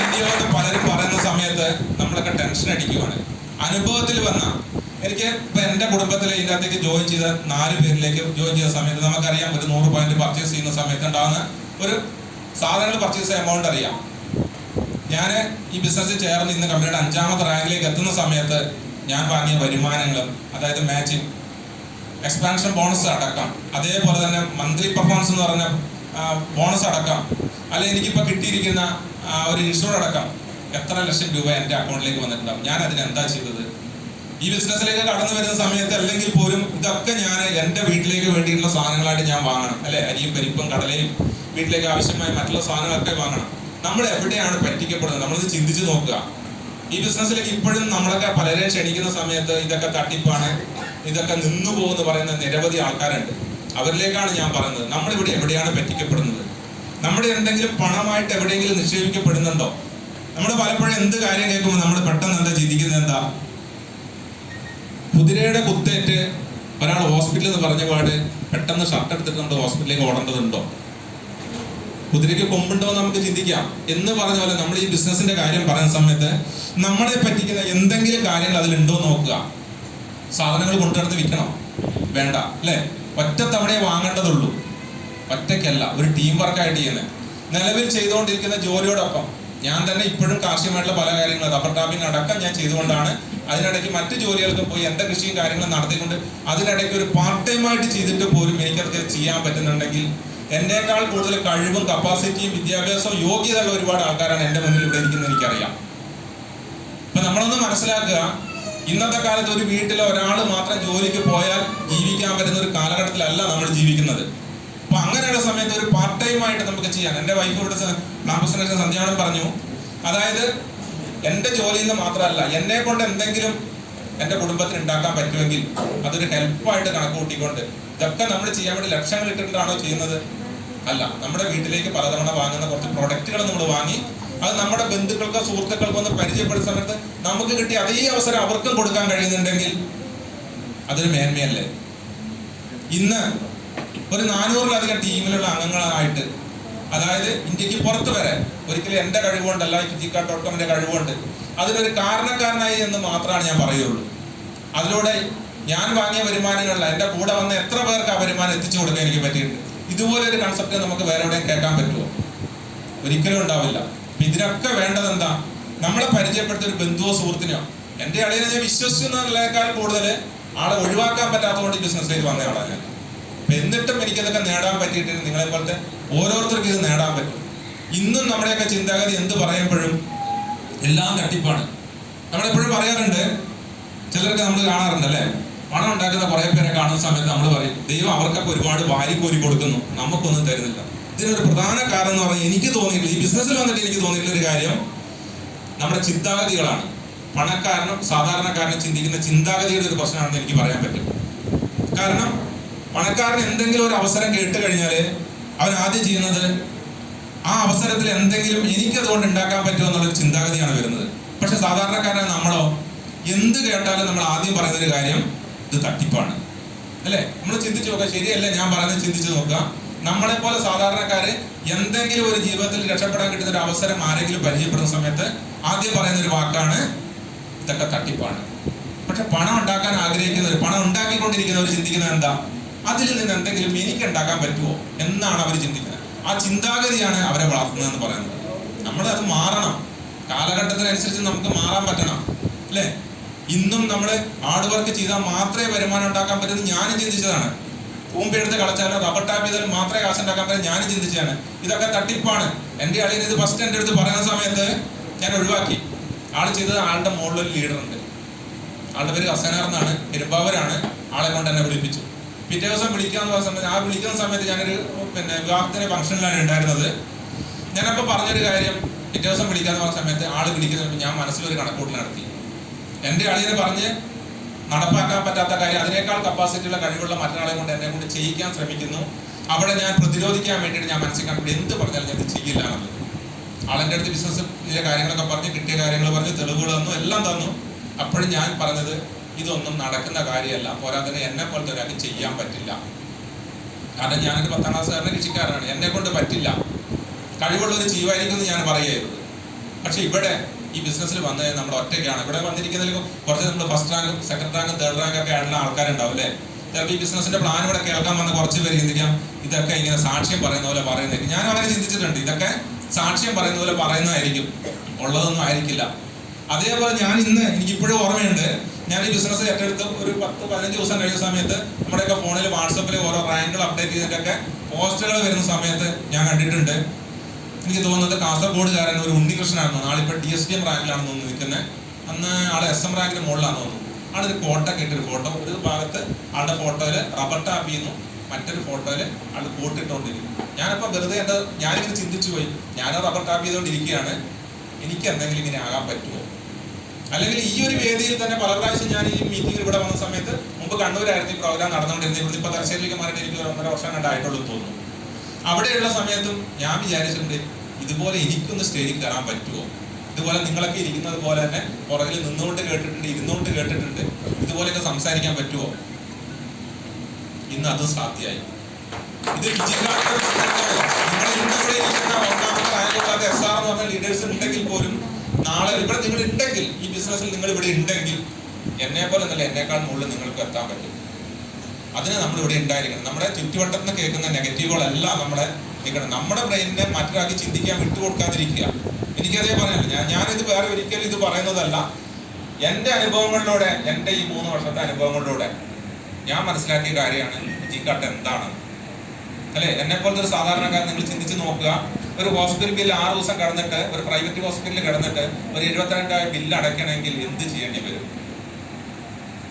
S1: ഇന്ത്യയിലോട്ട് പലരും പറയുന്ന സമയത്ത് നമ്മളൊക്കെ ടെൻഷൻ അടിക്കുകയാണ്. അനുഭവത്തിൽ വന്ന എനിക്ക് ഇപ്പൊ എൻ്റെ കുടുംബത്തിൽ ഇതിനകത്തേക്ക് ജോയിൻ ചെയ്ത 4 പേരിലേക്ക് ജോയിൻ ചെയ്ത സമയത്ത് നമുക്കറിയാം, ഒരു 100 പോയിന്റ് പർച്ചേസ് ചെയ്യുന്ന സമയത്ത് ഉണ്ടാകുന്ന ഒരു സാധനങ്ങൾ പർച്ചേസ് എമൗണ്ട് അറിയാം. ഞാൻ ഈ ബിസിനസ്സിൽ ചേർന്ന് ഇന്ന് കമ്പനിയുടെ 5ാമത്തെ റാങ്കിലേക്ക് എത്തുന്ന സമയത്ത് ഞാൻ വാങ്ങിയ വരുമാനങ്ങളും, അതായത് മാച്ചിങ്, എക്സ്പാൻഷൻ ബോണസ് അടക്കം, അതേപോലെ തന്നെ മന്ത്ലി പെർഫോമൻസ് എന്ന് പറഞ്ഞ ബോണസ് അടക്കം, അല്ലെങ്കിൽ എനിക്കിപ്പോൾ കിട്ടിയിരിക്കുന്ന ഒരു ഇൻഷുറൻസ് അടക്കം, എത്ര ലക്ഷം രൂപ എൻ്റെ അക്കൗണ്ടിലേക്ക് വന്നിട്ടുണ്ടാവും. ഞാൻ അതിന് എന്താ ചെയ്തത്? ഈ ബിസിനസ്സിലേക്ക് കടന്നു വരുന്ന സമയത്ത് അല്ലെങ്കിൽ പോലും ഇതൊക്കെ ഞാൻ എൻ്റെ വീട്ടിലേക്ക് വേണ്ടിയിട്ടുള്ള സാധനങ്ങളായിട്ട് ഞാൻ വാങ്ങണം, അല്ലെ? അരിയും പരിപ്പും കടലയും വീട്ടിലേക്ക് ആവശ്യമായ മറ്റുള്ള സാധനങ്ങളൊക്കെ വാങ്ങണം. നമ്മൾ എവിടെയാണ് പറ്റിക്കപ്പെടുന്നത്? നമ്മളിത് ചിന്തിച്ചു നോക്കുക. ഈ ബിസിനസ്സിലേക്ക് ഇപ്പോഴും നമ്മളൊക്കെ പലരെ ക്ഷണിക്കുന്ന സമയത്ത് ഇതൊക്കെ തട്ടിപ്പാണ്, ഇതൊക്കെ നിന്നു പോകുമെന്ന് പറയുന്ന നിരവധി ആൾക്കാരുണ്ട്. അവരിലേക്കാണ് ഞാൻ പറയുന്നത്, നമ്മളിവിടെ എവിടെയാണ് പറ്റിക്കപ്പെടുന്നത്? നമ്മുടെ എന്തെങ്കിലും പണമായിട്ട് എവിടെയെങ്കിലും നിക്ഷേപിക്കപ്പെടുന്നുണ്ടോ? നമ്മൾ പലപ്പോഴും എന്ത് കാര്യം കേൾക്കുമ്പോൾ നമ്മൾ പെട്ടെന്ന് എന്താ ചിന്തിക്കുന്നത്? എന്താ, കുതിരയുടെ കുത്തേറ്റ് ഒരാൾ ഹോസ്പിറ്റലിൽ എന്ന് പറഞ്ഞ പാട് പെട്ടെന്ന് ഷർട്ട് എടുത്തിട്ട് നമ്മൾ ഹോസ്പിറ്റലിലേക്ക് ഓടേണ്ടതുണ്ടോ? കുതിരയ്ക്ക് കൊമ്പുണ്ടോ എന്ന് നമുക്ക് ചിന്തിക്കാം. എന്ന് പറഞ്ഞ പോലെ നമ്മൾ ഈ ബിസിനസിന്റെ കാര്യം പറയുന്ന സമയത്ത് നമ്മളെ പറ്റിക്കുന്ന എന്തെങ്കിലും കാര്യങ്ങൾ അതിലുണ്ടോ നോക്കുക. സാധനങ്ങൾ കൊണ്ടുനടന്ന് വിൽക്കണം വേണ്ട, അല്ലെ? ഒറ്റ തവണയെ വാങ്ങേണ്ടതുള്ളൂ, ഒറ്റയ്ക്കല്ല, ഒരു ടീം വർക്കായിട്ട് ചെയ്യുന്നത്. നിലവിൽ ചെയ്തുകൊണ്ടിരിക്കുന്ന ജോലിയോടൊപ്പം ഞാൻ തന്നെ ഇപ്പോഴും കാർഷികമായിട്ടുള്ള പല കാര്യങ്ങൾ റബ്ബർ ടാപ്പിംഗ് അടക്കം ഞാൻ ചെയ്തുകൊണ്ടാണ് അതിനിടയ്ക്ക് മറ്റു ജോലികൾക്കും പോയി എൻ്റെ കൃഷിയും കാര്യങ്ങളും നടത്തിക്കൊണ്ട് അതിനിടയ്ക്ക് ഒരു പാർട്ട് ടൈം ആയിട്ട് ചെയ്തിട്ട് പോലും എനിക്കതൊക്കെ ചെയ്യാൻ പറ്റുന്നുണ്ടെങ്കിൽ എന്നേക്കാൾ കൂടുതൽ കഴിവും കപ്പാസിറ്റിയും വിദ്യാഭ്യാസവും യോഗ്യതയുള്ള ഒരുപാട് ആൾക്കാരാണ് എൻ്റെ മുന്നിൽ ഇവിടെ ഇരിക്കുന്നത്, എനിക്കറിയാം. അപ്പൊ നമ്മളൊന്ന് മനസ്സിലാക്കുക, ഇന്നത്തെ കാലത്ത് ഒരു വീട്ടിൽ ഒരാൾ മാത്രം ജോലിക്ക് പോയാൽ ജീവിക്കാൻ പറ്റുന്ന ഒരു കാലഘട്ടത്തിലല്ല നമ്മൾ ജീവിക്കുന്നത്. അപ്പൊ അങ്ങനെയുള്ള സമയത്ത് ഒരു പാർട്ട് ടൈം ആയിട്ട് നമുക്ക് ചെയ്യാൻ, എൻ്റെ വൈഫോട് ക്യാമ്പസ് സന്ധ്യാനം പറഞ്ഞു, അതായത് എൻ്റെ ജോലിയിൽ നിന്ന് മാത്രമല്ല എന്നെ കൊണ്ട് എന്തെങ്കിലും എൻ്റെ കുടുംബത്തിന് ഉണ്ടാക്കാൻ പറ്റുമെങ്കിൽ അതൊരു ഹെൽപ്പായിട്ട് കണക്ക് കൂട്ടിക്കൊണ്ട് ഇതൊക്കെ നമ്മൾ ചെയ്യാൻ വേണ്ടി ലക്ഷങ്ങൾ ഇട്ടിട്ടാണോ ചെയ്യുന്നത്? അല്ല, നമ്മുടെ വീട്ടിലേക്ക് പലതവണ വാങ്ങുന്ന കുറച്ച് പ്രൊഡക്റ്റുകൾ നമ്മൾ വാങ്ങി അത് നമ്മുടെ ബന്ധുക്കൾക്കോ സുഹൃത്തുക്കൾക്കോ ഒന്ന് പരിചയപ്പെടുന്ന സമയത്ത് നമുക്ക് കിട്ടിയ അതേ അവസരം അവർക്കും കൊടുക്കാൻ കഴിയുന്നുണ്ടെങ്കിൽ അതൊരു മേന്മയല്ലേ? ഇന്ന് ഒരു 400-ലധികം ടീമിലുള്ള അംഗങ്ങളായിട്ട്, അതായത് ഇന്ത്യക്ക് പുറത്ത് വരെ, ഒരിക്കലും എൻ്റെ കഴിവുകൊണ്ടല്ല, ഫിജിക്ക.comന്റെ കഴിവുകൊണ്ട് അതിനൊരു കാരണക്കാരനായി എന്ന് മാത്രമാണ് ഞാൻ പറയുള്ളൂ. അതിലൂടെ ഞാൻ വാങ്ങിയ വരുമാനങ്ങളില്ല, എൻ്റെ കൂടെ വന്ന എത്ര പേർക്ക് ആ വരുമാനം എത്തിച്ചു കൊടുക്കാൻ എനിക്ക് പറ്റിയിട്ടുണ്ട്. ഇതുപോലെ ഒരു കൺസെപ്റ്റ് നമുക്ക് വേറെ എവിടെയും കേൾക്കാൻ പറ്റുമോ? ഒരിക്കലും ഉണ്ടാവില്ല. അപ്പൊ ഇതിനൊക്കെ വേണ്ടത് എന്താ? നമ്മളെ പരിചയപ്പെടുത്തിയ ഒരു ബന്ധുവോ സുഹൃത്തിനോ, എൻ്റെ അളിയനെ ഞാൻ വിശ്വസിക്കുന്നതിനേക്കാൾ കൂടുതൽ ആളെ ഒഴിവാക്കാൻ പറ്റാത്തതുകൊണ്ട് ഈ ബിസിനസ്സിലേക്ക് വന്ന ആളാണ്. അപ്പൊ എന്നിട്ടും എനിക്കതൊക്കെ നേടാൻ പറ്റിയിട്ടുണ്ട്. നിങ്ങളെ പോലത്തെ ഓരോരുത്തർക്കും ഇത് നേടാൻ പറ്റും. ഇന്നും നമ്മുടെയൊക്കെ ചിന്താഗതി എന്ത് പറയുമ്പോഴും എല്ലാം തട്ടിപ്പാണ്. നമ്മളെപ്പോഴും പറയാറുണ്ട്, ചിലർക്ക് നമ്മൾ കാണാറുണ്ട്, അല്ലെ? പണം ഉണ്ടാക്കുന്ന കുറെ പേരെ കാണുന്ന സമയത്ത് നമ്മൾ പറയും, ദൈവം അവർക്കൊക്കെ ഒരുപാട് വാരിക്കോരി കൊടുക്കുന്നു, നമുക്കൊന്നും തരുന്നില്ല. ഇതിനൊരു പ്രധാന കാരണം എന്ന് പറഞ്ഞാൽ എനിക്ക് തോന്നിയിട്ടില്ല, ഈ ബിസിനസ്സിൽ വന്നിട്ട് എനിക്ക് തോന്നിയിട്ടുള്ള ഒരു കാര്യം നമ്മുടെ ചിന്താഗതികളാണ്. പണക്കാരനും സാധാരണക്കാരനും ചിന്തിക്കുന്ന ചിന്താഗതിയുടെ ഒരു പ്രശ്നമാണെന്ന് എനിക്ക് പറയാൻ പറ്റും. കാരണം പണക്കാരൻ എന്തെങ്കിലും ഒരു അവസരം കേട്ട് കഴിഞ്ഞാൽ അവൻ ആദ്യം ചെയ്യുന്നത് ആ അവസരത്തിൽ എന്തെങ്കിലും എനിക്കതുകൊണ്ട് ഉണ്ടാക്കാൻ പറ്റുമോ എന്നുള്ളൊരു ചിന്താഗതിയാണ് വരുന്നത്. പക്ഷെ സാധാരണക്കാരൻ നമ്മളോ എന്ത് കേട്ടാലും നമ്മൾ ആദ്യം പറയുന്നൊരു കാര്യം ഇത് തട്ടിപ്പാണ്, അല്ലെ? നമ്മൾ ചിന്തിച്ചു നോക്കുക, ശരിയല്ലേ ഞാൻ പറയുന്നത്? ചിന്തിച്ചു നോക്കുക. നമ്മളെ പോലെ സാധാരണക്കാര് എന്തെങ്കിലും ഒരു ജീവിതത്തിൽ രക്ഷപ്പെടാൻ കിട്ടുന്ന ഒരു അവസരം ആരെങ്കിലും പരിചയപ്പെടുന്ന സമയത്ത് ആദ്യം പറയുന്ന ഒരു വാക്കാണ് ഇതൊക്കെ തട്ടിപ്പാണ്. പക്ഷെ പണം ഉണ്ടാക്കാൻ ആഗ്രഹിക്കുന്നവർ, പണം ഉണ്ടാക്കിക്കൊണ്ടിരിക്കുന്നവർ ചിന്തിക്കുന്നത് എന്താ? അതിൽ നിന്ന് എന്തെങ്കിലും എനിക്ക് ഉണ്ടാക്കാൻ പറ്റുമോ എന്നാണ് അവർ ചിന്തിക്കുന്നത്. ആ ചിന്താഗതിയാണ് അവരെ വളർത്തുന്നതെന്ന് പറയുന്നത്. നമ്മളത് മാറണം, കാലഘട്ടത്തിനനുസരിച്ച് നമുക്ക് മാറാൻ പറ്റണം, അല്ലെ? ഇന്നും നമ്മൾ ഹാർഡ് വർക്ക് ചെയ്താൽ മാത്രമേ വരുമാനം ഉണ്ടാക്കാൻ പറ്റുമെന്ന് ഞാനും ചിന്തിച്ചതാണ്. പൂമ്പെടുത്ത് കളച്ചാലും റബ്ബർ ടാപ്പ് ചെയ്താലും മാത്രമേ കാശ് ഉണ്ടാക്കാൻ പറ്റും ഞാനും ചിന്തിച്ചതാണ്. ഇതൊക്കെ തട്ടിപ്പാണ്. എൻ്റെ അളിയൻ ഇത് ഫസ്റ്റ് എൻ്റെ അടുത്ത് പറയുന്ന സമയത്ത് ഞാൻ ഒഴിവാക്കി. ആൾ ചെയ്തത്, ആളുടെ മുകളിലൊരു ലീഡറുണ്ട്, ആളുടെ പേര് ഹസനാർ എന്നാണ്, പെരുമ്പാവൂരാണ്. ആളെ കൊണ്ട് എന്നെ വിളിപ്പിച്ചു. പിറ്റേ ദിവസം വിളിക്കാന്ന് പറഞ്ഞ സമയത്ത്, ആ വിളിക്കുന്ന സമയത്ത് ഞാനൊരു വിവാഹത്തിന്റെ ഫംഗ്ഷനിലാണ് ഉണ്ടായിരുന്നത്. ഞാനപ്പോൾ പറഞ്ഞൊരു കാര്യം, പിറ്റേ ദിവസം വിളിക്കാന്ന് പറഞ്ഞ സമയത്ത് ആള് വിളിക്കുന്ന ഞാൻ മനസ്സിലൊരു കണക്കൂട്ടൽ നടത്തി. എൻ്റെ അളിയനെ പറഞ്ഞ് നടപ്പാക്കാൻ പറ്റാത്ത കാര്യം അതിനേക്കാൾ കപ്പാസിറ്റിയുള്ള കഴിവുള്ള മറ്റൊരാളെ കൊണ്ട് എന്നെ കൊണ്ട് ചെയ്യിക്കാൻ ശ്രമിക്കുന്നു. അവിടെ ഞാൻ പ്രതിരോധിക്കാൻ വേണ്ടിയിട്ട് ഞാൻ മനസ്സിൽ കണ്ടു എന്ത് പറഞ്ഞാലും ഞാൻ ഇത് ചെയ്യില്ല എന്നുള്ളത്. ആളെൻ്റെ അടുത്ത് ബിസിനസ്സിലെ കാര്യങ്ങളൊക്കെ പറഞ്ഞ്, കിട്ടിയ കാര്യങ്ങൾ പറഞ്ഞ്, തെളിവുകൾ തന്നു, എല്ലാം തന്നു. അപ്പോഴും ഞാൻ പറഞ്ഞത് ഇതൊന്നും നടക്കുന്ന കാര്യമല്ല, പോരാതെ എന്നെ പോലത്തെ ഒരാൾക്ക് ചെയ്യാൻ പറ്റില്ല. കാരണം ഞാനൊരു 10ാം ക്ലാസ്സുകാരൻ്റെ കൃഷിക്കാരനാണ്, എന്നെ കൊണ്ട് പറ്റില്ല. കഴിവുള്ളൊരു ചെയ്യുമായിരിക്കും എന്ന് ഞാൻ പറയുകയായിരുന്നു. പക്ഷെ ഇവിടെ ഈ ബിസിനസ്സിൽ വന്നത് നമ്മൾ ഒറ്റയ്ക്കാണ്. ഇവിടെ വന്നിരിക്കുന്നതിൽ കുറച്ച് നമ്മൾ ഫസ്റ്റ് റാങ്കും സെക്കൻഡ് റാങ്കും തേർഡ് റാങ്ക് ഒക്കെ ആയിട്ടുള്ള ആൾക്കാരുണ്ടാവും, അല്ലേ? ചിലപ്പോൾ ഈ ബിസിനസിന്റെ പ്ലാൻ ഇവിടെ കേൾക്കാൻ വന്ന കുറച്ച് പേര് ചിന്തിക്കാം ഇതൊക്കെ ഇങ്ങനെ സാക്ഷ്യം പറയുന്ന പോലെ പറയുന്നതായിരിക്കും. ഞാൻ അവരെ ചിന്തിച്ചിട്ടുണ്ട്, ഇതൊക്കെ സാക്ഷ്യം പറയുന്ന പോലെ പറയുന്നതായിരിക്കും, ഉള്ളതൊന്നും ആയിരിക്കില്ല. അതേപോലെ ഞാൻ ഇന്ന് എനിക്കിപ്പോഴും ഓർമ്മയുണ്ട്, ഞാൻ ഈ ബിസിനസ് ഏറ്റെടുത്ത് ഒരു 10-15 ദിവസം കഴിഞ്ഞ സമയത്ത് നമ്മുടെയൊക്കെ ഫോണിൽ വാട്സപ്പിൽ ഓരോ റാങ്കുകൾ അപ്ഡേറ്റ് ചെയ്തിട്ടൊക്കെ പോസ്റ്റുകൾ വരുന്ന സമയത്ത് ഞാൻ കണ്ടിട്ടുണ്ട്
S2: എനിക്ക് തോന്നുന്നത് കാസർഗോഡുകാരൻ ഒരു ഉണ്ണികൃഷ്ണനാണെന്ന് തോന്നുന്നു. ആളിപ്പോൾ DSPM റാങ്കിലാണെന്ന് തോന്നുന്നു നിൽക്കുന്നത്. അന്ന് ആള് SM റാങ്കിന് മുകളിലാണെന്ന് തോന്നുന്നു. ആളൊരു കോട്ട കെട്ടൊരു ഫോട്ടോ, ഒരു ഭാഗത്ത് ആളുടെ ഫോട്ടോയില് റബ്ബർ ടാപ്പ് ചെയ്യുന്നു, മറ്റൊരു ഫോട്ടോയില് ആൾ കോട്ടിട്ടുകൊണ്ടിരിക്കും. ഞാനപ്പോൾ വെറുതെ ഞാനിങ്ങനെ ചിന്തിച്ചു പോയി, ഞാൻ റബ്ബർ ടാപ്പ് ചെയ്തുകൊണ്ടിരിക്കുകയാണ്, എനിക്ക് എന്തെങ്കിലും ഇങ്ങനെ ആകാൻ പറ്റുമോ? അല്ലെങ്കിൽ ഈ ഒരു വേദിയിൽ തന്നെ പല പ്രാവശ്യം ഞാൻ ഈ മീറ്റിംഗിൽ ഇവിടെ വന്ന സമയത്ത്, മുമ്പ് കണ്ണൂരായിരുന്നു ഈ പ്രോഗ്രാം നടന്നുകൊണ്ടിരുന്നത്, ഇവിടെ ഇപ്പോൾ തലശ്ശേരിയിലേക്ക് മാറിയിട്ട് എനിക്ക് 1.5 വർഷം കണ്ടായിട്ടുള്ളൂ തോന്നുന്നു. അവിടെയുള്ള സമയത്തും ഞാൻ വിചാരിച്ചിട്ടുണ്ട്, ഇതുപോലെ എനിക്കൊന്ന് സ്റ്റേജിൽ കയറാൻ പറ്റുമോ? ഇതുപോലെ നിങ്ങളൊക്കെ ഇരിക്കുന്നത് പോലെ തന്നെ പുറകിൽ നിന്നുകൊണ്ട് കേട്ടിട്ടുണ്ട്, ഇരുന്നുകൊണ്ട് കേട്ടിട്ടുണ്ട്, ഇതുപോലെയൊക്കെ സംസാരിക്കാൻ പറ്റുമോ? ഇന്ന് അതും സാധ്യമായി. ഇത് നിങ്ങൾ ഇന്നിവിടെ ഇരിക്കുന്ന ഒന്നാമത്തെ റാങ്കില്ലാത്ത SR എന്ന് പറഞ്ഞ ലീഡേഴ്സ് ഉണ്ടെങ്കിൽ പോലും നാളെ ഇവിടെ നിങ്ങൾ ഉണ്ടെങ്കിൽ, ഈ ബിസിനസ്സിൽ നിങ്ങൾ ഇവിടെ ഉണ്ടെങ്കിൽ, എന്നെ പോലെ എന്നല്ല എന്നേക്കാൾ മുകളിൽ നിങ്ങൾക്ക് എത്താൻ പറ്റും. അതിന് നമ്മൾ ഇവിടെ ഉണ്ടായിരിക്കണം. നമ്മുടെ ചുറ്റുവട്ടത്തിൽ നിന്ന് കേൾക്കുന്ന നെഗറ്റീവുകളെല്ലാം നമ്മുടെ നിൽക്കണം. നമ്മുടെ ബ്രെയിനിനെ മറ്റൊരാൾക്ക് ചിന്തിക്കാൻ വിട്ടുകൊടുക്കാതിരിക്കുക. എനിക്കതേ പറയാനില്ല. ഞാനിത് വേറെ ഒരിക്കലും ഇത് പറയുന്നതല്ല. എൻ്റെ അനുഭവങ്ങളിലൂടെ, എൻ്റെ ഈ 3 വർഷത്തെ അനുഭവങ്ങളിലൂടെ ഞാൻ മനസ്സിലാക്കിയ കാര്യമാണ് ജിക്കാട്ട് എന്താണ് അല്ലെ. എന്നെ പോലത്തെ ഒരു സാധാരണക്കാരൻ നിങ്ങൾ ചിന്തിച്ച് നോക്കുക. ഒരു ഹോസ്പിറ്റൽ ബില്ല് 6 ദിവസം കിടന്നിട്ട്, ഒരു പ്രൈവറ്റ് ഹോസ്പിറ്റലിൽ കിടന്നിട്ട് ഒരു 72,000 ബില്ല് അടയ്ക്കണമെങ്കിൽ എന്ത് ചെയ്യേണ്ടി വരും?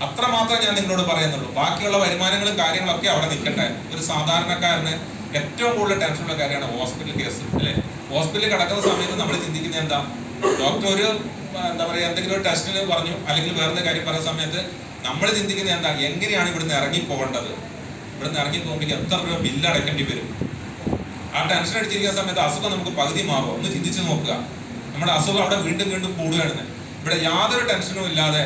S2: അത്രമാത്രം ഞാൻ നിങ്ങളോട് പറയുന്നുള്ളൂ. ബാക്കിയുള്ള വരുമാനങ്ങളും കാര്യങ്ങളൊക്കെ അവിടെ നിൽക്കട്ടെ. ഒരു സാധാരണക്കാരന് ഏറ്റവും കൂടുതൽ ടെൻഷനുള്ള കാര്യമാണ് ഹോസ്പിറ്റൽ കേസ് അല്ലെ. ഹോസ്പിറ്റലിൽ കിടക്കുന്ന സമയത്ത് നമ്മൾ ചിന്തിക്കുന്നത് എന്താ, ഡോക്ടർ ഒരു എന്താ പറയുക എന്തെങ്കിലും ഒരു ടെസ്റ്റിന് പറഞ്ഞു, അല്ലെങ്കിൽ വേറെ കാര്യം പറയുന്ന സമയത്ത് നമ്മൾ ചിന്തിക്കുന്നത് എന്താ, എങ്ങനെയാണ് ഇവിടുന്ന് ഇറങ്ങി പോകേണ്ടത്, ഇവിടുന്ന് ഇറങ്ങി പോകുമ്പോൾ എത്ര രൂപ ബില്ല് അടയ്ക്കേണ്ടി വരും. ആ ടെൻഷൻ അടിച്ചിരിക്കുന്ന സമയത്ത് അസുഖം നമുക്ക് പകുതി മാറുമോ? ഒന്ന് ചിന്തിച്ച് നോക്കുക. നമ്മുടെ അസുഖം അവിടെ വീണ്ടും വീണ്ടും കൂടുകയാണ്. ഇവിടെ യാതൊരു ടെൻഷനും ഇല്ലാതെ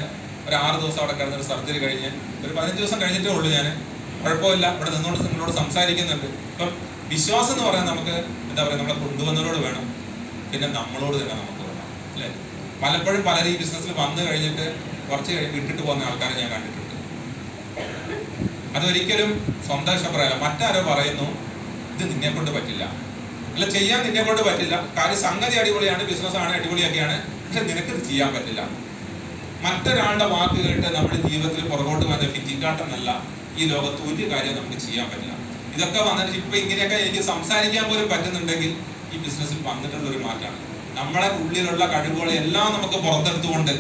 S2: ഒരു 6 ദിവസം അവിടെ കിടന്ന ഒരു സർജറി കഴിഞ്ഞ് ഒരു 15 ദിവസം കഴിഞ്ഞിട്ടേ ഉള്ളൂ. ഞാൻ കുഴപ്പമില്ല, ഇവിടെ നിന്നോട് നിങ്ങളോട് സംസാരിക്കുന്നുണ്ട്. ഇപ്പം വിശ്വാസം എന്ന് പറയാൻ നമുക്ക് എന്താ പറയുക, നമ്മളെ കൊണ്ടുവന്നവരോട് വേണം, പിന്നെ നമ്മളോട് തന്നെ നമുക്ക് വേണം അല്ലേ. പലപ്പോഴും പലരും ഈ ബിസിനസ്സിൽ വന്നു കഴിഞ്ഞിട്ട് കുറച്ച് കഴിഞ്ഞ് വിട്ടിട്ട് പോകുന്ന ആൾക്കാരെ ഞാൻ കണ്ടിട്ടുണ്ട്. അതൊരിക്കലും സ്വന്തം ഇഷ്ടപ്രകാരം മറ്റാരോ പറയുന്നു ഇത് നിന്നെ കൊണ്ട് പറ്റില്ല, അല്ല ചെയ്യാൻ നിന്നെ കൊണ്ട് പറ്റില്ല, കാര്യം സംഗതി അടിപൊളിയാണ്, ബിസിനസ്സാണ് അടിപൊളിയൊക്കെയാണ്, പക്ഷെ നിനക്കിത് ചെയ്യാൻ പറ്റില്ല. മറ്റൊരാളുടെ വാക്ക് കേട്ട് നമ്മുടെ ജീവിതത്തിൽ പുറകോട്ട് വന്ന ഭിത്തിക്കാട്ടെന്നല്ല ഈ ലോകത്ത് ഒരു കാര്യം നമുക്ക് ചെയ്യാൻ പറ്റില്ല. ഇതൊക്കെ വന്നിട്ട് ഇപ്പൊ ഇങ്ങനെയൊക്കെ എനിക്ക് സംസാരിക്കാൻ പോലും പറ്റുന്നുണ്ടെങ്കിൽ ഈ ബിസിനസ്സിൽ വന്നിട്ടുള്ള ഒരു മാറ്റമാണ്. നമ്മളെ ഉള്ളിലുള്ള കഴിവുകളെ എല്ലാം നമുക്ക് പുറത്തെടുത്തുകൊണ്ട്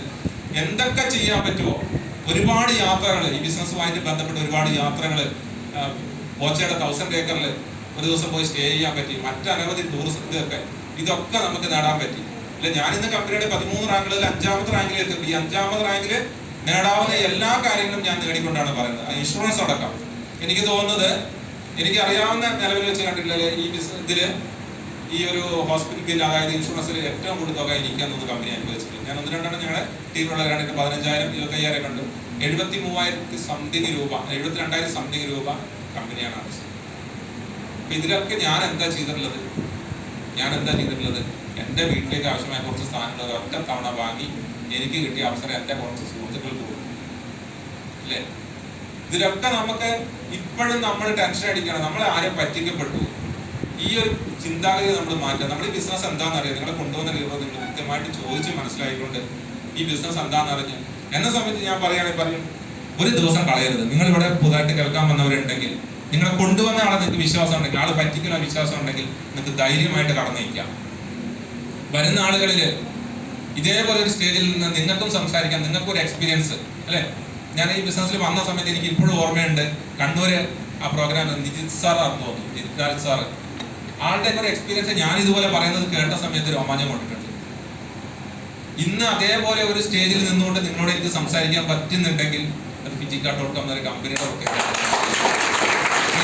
S2: എന്തൊക്കെ ചെയ്യാൻ പറ്റുമോ, ഒരുപാട് യാത്രകൾ ഈ ബിസിനസ്സുമായിട്ട് ബന്ധപ്പെട്ട് ഒരുപാട് യാത്രകൾ, ബോച്ചയുടെ 1000 ഏക്കറിൽ ഒരു ദിവസം പോയി സ്റ്റേ ചെയ്യാൻ പറ്റി, മറ്റനവധി ടൂറിസം ഇതൊക്കെ നമുക്ക് നേടാൻ പറ്റി. അല്ല, ഞാനിന്ന് കമ്പനിയുടെ 13 റാങ്കിൽ 5ാമത്തെ റാങ്കിൽ എത്തിയിട്ടുണ്ട്. ഈ 5ാമത്തെ റാങ്കിൽ നേടാവുന്ന എല്ലാ കാര്യങ്ങളും ഞാൻ നേടിക്കൊണ്ടാണ് പറയുന്നത്. ഇൻഷുറൻസ് അടക്കം എനിക്ക് തോന്നുന്നത്, എനിക്ക് അറിയാവുന്ന നിലവിൽ വെച്ച് കണ്ടിട്ടില്ലേ ഈ ഇതില് ഈ ഒരു ഹോസ്പിറ്റൽ ബില്ല്, അതായത് ഇൻഷുറൻസിൽ ഏറ്റവും കൂടുതൽ തുക എനിക്കാന്ന് കമ്പനി അനുഭവിച്ചിട്ടുണ്ട്. ഞാൻ 1-2 ഞങ്ങളുടെ ടീമിലുള്ള 15,000 25,000 കണ്ടു. 73,000 സംതിങ് രൂപ, 72,000 സംതിങ് രൂപ കമ്പനിയാണ് അടച്ചത്. അപ്പൊ ഇതിലൊക്കെ ഞാൻ എന്താ ചെയ്തിട്ടുള്ളത്? എൻ്റെ വീട്ടിലേക്ക് ആവശ്യമായ കുറച്ച് സാധനങ്ങൾ ഒറ്റ തവണ വാങ്ങി എനിക്ക് കിട്ടിയ അവസരം എൻ്റെ കുറച്ച് സുഹൃത്തുക്കൾക്ക് കൊടുക്കും അല്ലേ. ഇതിലൊക്കെ നമുക്ക് ഇപ്പോഴും നമ്മൾ ടെൻഷൻ അടിക്കണം, നമ്മളെ ആരും പറ്റിക്കപ്പെട്ടു. ഈ ഒരു ചിന്താഗതി നമ്മൾ മാറ്റാം. നമ്മുടെ ഈ ബിസിനസ് എന്താണെന്ന് അറിയാം. നിങ്ങളെ കൊണ്ടുവന്ന ലീഡർ നിങ്ങൾ കൃത്യമായിട്ട് ചോദിച്ച് മനസ്സിലായിക്കൊണ്ട് ഈ ബിസിനസ് എന്താണെന്ന് അറിഞ്ഞ് എന്നെ സംബന്ധിച്ച് ഞാൻ പറയുകയാണെങ്കിൽ പറയും, ഒരു ദിവസം കളയരുത്. നിങ്ങൾ ഇവിടെ പുതുതായിട്ട് കേൾക്കാൻ വന്നവരുണ്ടെങ്കിൽ, നിങ്ങളെ കൊണ്ടുവന്ന ആളെ നിങ്ങൾക്ക് വിശ്വാസം ഉണ്ടെങ്കിൽ, ആള് പറ്റിക്കുന്ന വിശ്വാസം ഉണ്ടെങ്കിൽ നിങ്ങൾക്ക് ധൈര്യമായിട്ട് കടന്നു നിൽക്കാം. വരുന്ന ആളുകളിൽ ഇതേപോലെ ഒരു സ്റ്റേജിൽ നിന്ന് നിങ്ങൾക്കും സംസാരിക്കാം, നിങ്ങൾക്കൊരു എക്സ്പീരിയൻസ് അല്ലേ. ഞാൻ ഈ ബിസിനസ്സിൽ വന്ന സമയത്ത് എനിക്ക് ഇപ്പോഴും ഓർമ്മയുണ്ട്, കണ്ണൂര് ആ പ്രോഗ്രാം നിജിത് സാർ ആണെന്ന് തോന്നുന്നു, നിജിത് സാർ, ആളുടെ ഒരു എക്സ്പീരിയൻസ് ഞാൻ ഇതുപോലെ പറയുന്നത് കേട്ട സമയത്ത് രോമാഞ്ചം കൊണ്ടിട്ടുണ്ട്. ഇന്ന് അതേപോലെ ഒരു സ്റ്റേജിൽ നിന്നുകൊണ്ട് നിങ്ങളോട് എനിക്ക് സംസാരിക്കാൻ പറ്റുന്നുണ്ടെങ്കിൽ അത് ഫിജിക്കാട്ട്.com എന്നൊരു കമ്പനിയുടെ ഒക്കെ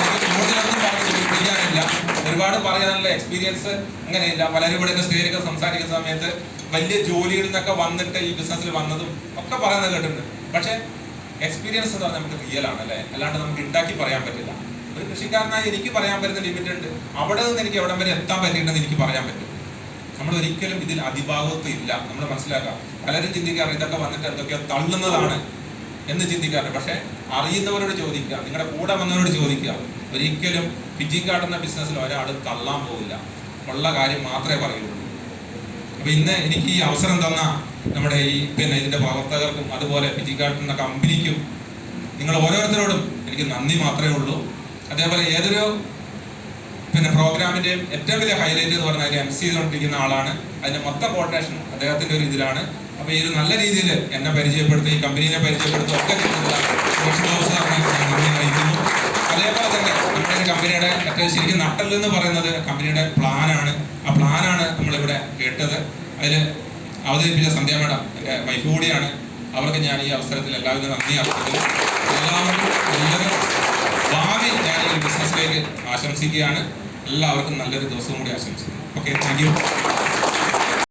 S2: എനിക്ക് കൂടുതലൊന്നും പറഞ്ഞ് ചെയ്യാനില്ല. ഒരുപാട് പറയാനുള്ള എക്സ്പീരിയൻസ് അങ്ങനെയില്ല. പലരും ഇവിടെയൊക്കെ സ്റ്റേജിലൊക്കെ സംസാരിക്കുന്ന സമയത്ത് വലിയ ജോലികളിൽ നിന്നൊക്കെ വന്നിട്ട് ഈ ബിസിനസ്സിൽ വന്നതും ഒക്കെ പറയുന്നത് കേട്ടിട്ടുണ്ട്. പക്ഷെ എക്സ്പീരിയൻസ് എന്ന് പറഞ്ഞാൽ നമുക്ക് റിയൽ ആണ് അല്ലേ, അല്ലാണ്ട് നമുക്ക് ഉണ്ടാക്കി പറയാൻ പറ്റില്ല. ഒരു കൃഷിക്കാരനായി എനിക്ക് പറയാൻ പറ്റുന്ന ലിമിറ്റ് ഉണ്ട്. അവിടെ നിന്ന് എനിക്ക് എവിടം വരെ എത്താൻ പറ്റിയിട്ടുണ്ടെന്ന് എനിക്ക് പറയാൻ പറ്റും. നമ്മൾ ഒരിക്കലും ഇതിൽ അതിഭാഗത്വം ഇല്ല. നമ്മൾ മനസ്സിലാക്കാം. പലരും ചിന്തിക്കാറ് ഇതൊക്കെ വന്നിട്ട് എന്തൊക്കെയോ തള്ളുന്നതാണ് എന്ന് ചിന്തിക്കാറുണ്ട്. പക്ഷെ അറിയുന്നവരോട് ചോദിക്കുക, നിങ്ങളുടെ കൂടെ വന്നവരോട് ചോദിക്കുക. ഒരിക്കലും ഫിജിക്കാട്ട് എന്ന ബിസിനസ്സിൽ ഒരാൾ തള്ളാൻ പോകില്ല, ഉള്ള കാര്യം മാത്രമേ പറയുള്ളൂ. അപ്പൊ ഇന്ന് എനിക്ക് ഈ അവസരം തന്ന നമ്മുടെ ഈ ഇതിന്റെ പ്രവർത്തകർക്കും അതുപോലെ ഫിജിക്കാട്ട് എന്ന കമ്പനിക്കും നിങ്ങൾ ഓരോരുത്തരോടും എനിക്ക് നന്ദി മാത്രമേ ഉള്ളൂ. അതേപോലെ ഏതൊരു പിന്നെ പ്രോഗ്രാമിന്റെയും ഏറ്റവും വലിയ ഹൈലൈറ്റ് എന്ന് പറഞ്ഞാൽ MC ചെയ്തുകൊണ്ടിരിക്കുന്ന ആളാണ്. അതിന്റെ മൊത്തം കോർഡിനേഷൻ അദ്ദേഹത്തിന്റെ ഒരു ഇതിലാണ്. അപ്പൊ ഈ ഒരു നല്ല രീതിയിൽ എന്നെ പരിചയപ്പെടുത്തി, ഈ കമ്പനീനെ പരിചയപ്പെടുത്തി ഒക്കെ ചെയ്തിട്ടുള്ള സുരേഷ് ബാബു സാറിനെ ഞാൻ നന്ദി അറിയിക്കുന്നു. അതേപോലെ തന്നെ നമ്മുടെ കമ്പനിയുടെ ഏറ്റവും ശരിക്കും നട്ടൽ എന്ന് പറയുന്നത് കമ്പനിയുടെ പ്ലാനാണ്. ആ പ്ലാനാണ് നമ്മളിവിടെ കേട്ടത്. അതിൽ അവതരിപ്പിച്ച സന്ധ്യ മാഡം എൻ്റെ വൈഫ് കൂടിയാണ്. അവർക്ക് ഞാൻ ഈ അവസരത്തിൽ എല്ലാവിധ നന്ദി അറിയിക്കുന്നു. എല്ലാവർക്കും നല്ലൊരു ഭാവി ഞാൻ ഈ ബിസിനസ്സിലേക്ക് ആശംസിക്കുകയാണ്. എല്ലാവർക്കും നല്ലൊരു ദിവസവും കൂടി ആശംസിക്കുന്നു. Okay, thank you.